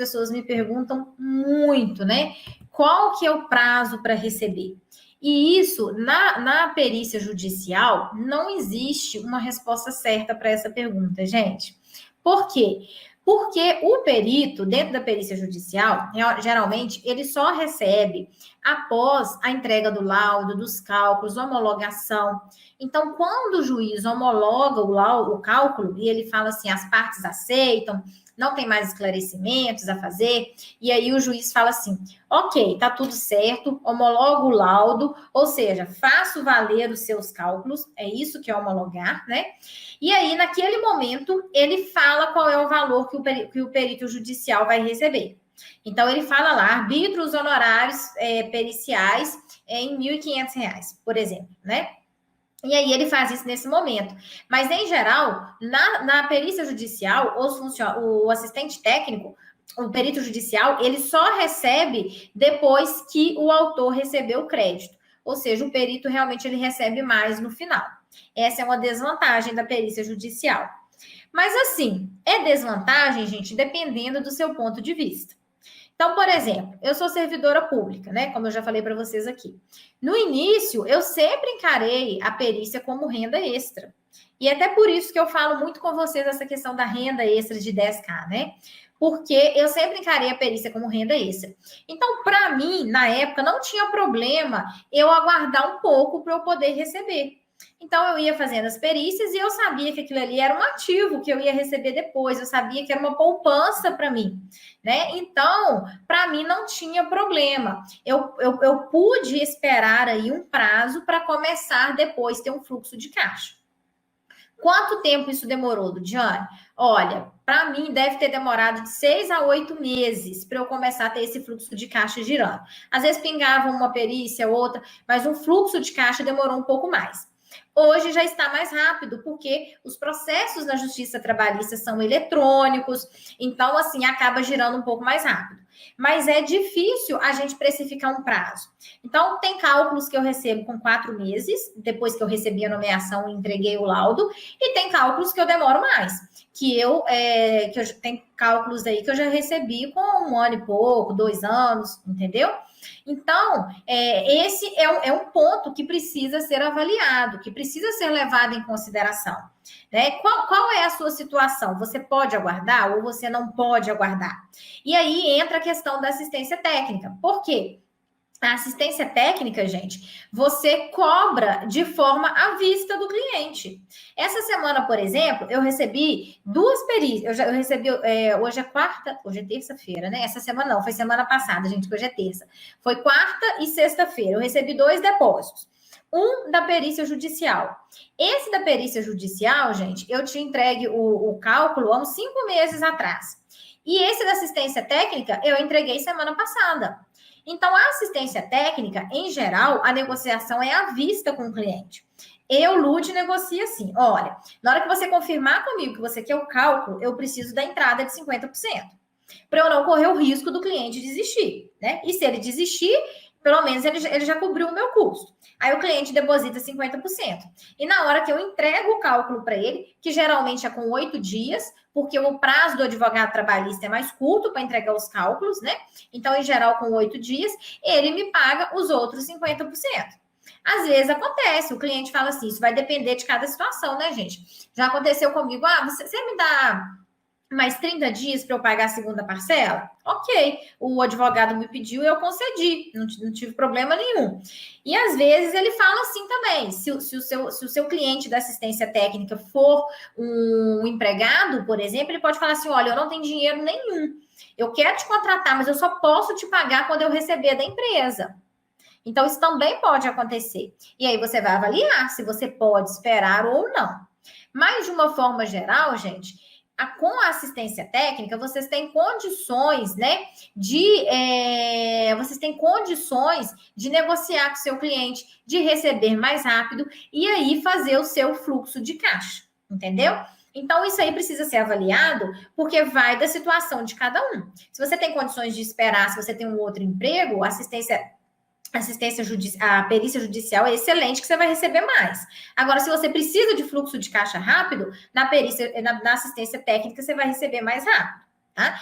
pessoas me perguntam muito, né? Qual que é o prazo para receber? E isso, na perícia judicial, não existe uma resposta certa para essa pergunta, gente. Por quê? Porque o perito, dentro da perícia judicial, geralmente, ele só recebe após a entrega do laudo, dos cálculos, homologação. Então, quando o juiz homologa o cálculo e ele fala assim, as partes aceitam, não tem mais esclarecimentos a fazer, e aí o juiz fala assim, ok, tá tudo certo, homologo o laudo, ou seja, faço valer os seus cálculos, é isso que é homologar, né? E aí, naquele momento, ele fala qual é o valor que o perito judicial vai receber. Então, ele fala lá, arbitros honorários periciais em R$ 1.500, por exemplo, né? E aí ele faz isso nesse momento. Mas, em geral, na perícia judicial, o assistente técnico, o perito judicial, ele só recebe depois que o autor recebeu o crédito. Ou seja, o perito realmente ele recebe mais no final. Essa é uma desvantagem da perícia judicial. Mas, assim, é desvantagem, gente, dependendo do seu ponto de vista. Então, por exemplo, eu sou servidora pública, né? Como eu já falei para vocês aqui. No início, eu sempre encarei a perícia como renda extra. E até por isso que eu falo muito com vocês essa questão da renda extra de 10K, né? Porque eu sempre encarei a perícia como renda extra. Então, para mim, na época, não tinha problema eu aguardar um pouco para eu poder receber. Então, eu ia fazendo as perícias e eu sabia que aquilo ali era um ativo que eu ia receber depois, eu sabia que era uma poupança para mim, né? Então, para mim não tinha problema. Eu pude esperar aí um prazo para começar depois ter um fluxo de caixa. Quanto tempo isso demorou, Ludiane? Olha, para mim deve ter demorado de 6 a 8 meses para eu começar a ter esse fluxo de caixa girando. Às vezes pingava uma perícia, outra, mas o fluxo de caixa demorou um pouco mais. Hoje já está mais rápido, porque os processos na justiça trabalhista são eletrônicos, então, assim, acaba girando um pouco mais rápido. Mas é difícil a gente precificar um prazo. Então, tem cálculos que eu recebo com 4 meses, depois que eu recebi a nomeação e entreguei o laudo, e tem cálculos que eu demoro mais, que eu tenho cálculos aí que eu já recebi com 1 ano e pouco, 2 anos, entendeu? Então, esse é um ponto que precisa ser avaliado, que precisa ser levado em consideração. Né? Qual é a sua situação? Você pode aguardar ou você não pode aguardar? E aí entra a questão da assistência técnica. Por quê? A assistência técnica, gente, você cobra de forma à vista do cliente. Essa semana, por exemplo, eu recebi 2 perícias. Eu recebi, hoje é terça-feira, né? Essa semana não, foi semana passada, gente, que hoje é terça. Foi quarta e sexta-feira. Eu recebi 2 depósitos. Um da perícia judicial. Esse da perícia judicial, gente, eu te entregue o cálculo há uns 5 meses atrás. E esse da assistência técnica, eu entreguei semana passada. Então, a assistência técnica, em geral, a negociação é à vista com o cliente. Eu, Lud, negocio assim. Olha, na hora que você confirmar comigo que você quer o cálculo, eu preciso da entrada de 50%. Para eu não correr o risco do cliente desistir, né? E se ele desistir, pelo menos ele já cobriu o meu custo. Aí o cliente deposita 50%. E na hora que eu entrego o cálculo para ele, que geralmente é com 8 dias, porque o prazo do advogado trabalhista é mais curto para entregar os cálculos, né? Então, em geral, com 8 dias, ele me paga os outros 50%. Às vezes acontece, o cliente fala assim, isso vai depender de cada situação, né, gente? Já aconteceu comigo, você me dá mais 30 dias para eu pagar a segunda parcela? Ok, o advogado me pediu e eu concedi, não tive problema nenhum. E às vezes ele fala assim também, se o seu cliente da assistência técnica for um empregado, por exemplo, ele pode falar assim, olha, eu não tenho dinheiro nenhum, eu quero te contratar, mas eu só posso te pagar quando eu receber da empresa. Então, isso também pode acontecer. E aí você vai avaliar se você pode esperar ou não. Mas, de uma forma geral, gente, com a assistência técnica, vocês têm condições, né, vocês têm condições de negociar com o seu cliente, de receber mais rápido e aí fazer o seu fluxo de caixa, entendeu? Então, isso aí precisa ser avaliado, porque vai da situação de cada um. Se você tem condições de esperar, se você tem um outro emprego, a perícia judicial é excelente, que você vai receber mais. Agora, se você precisa de fluxo de caixa rápido, na assistência técnica você vai receber mais rápido, tá?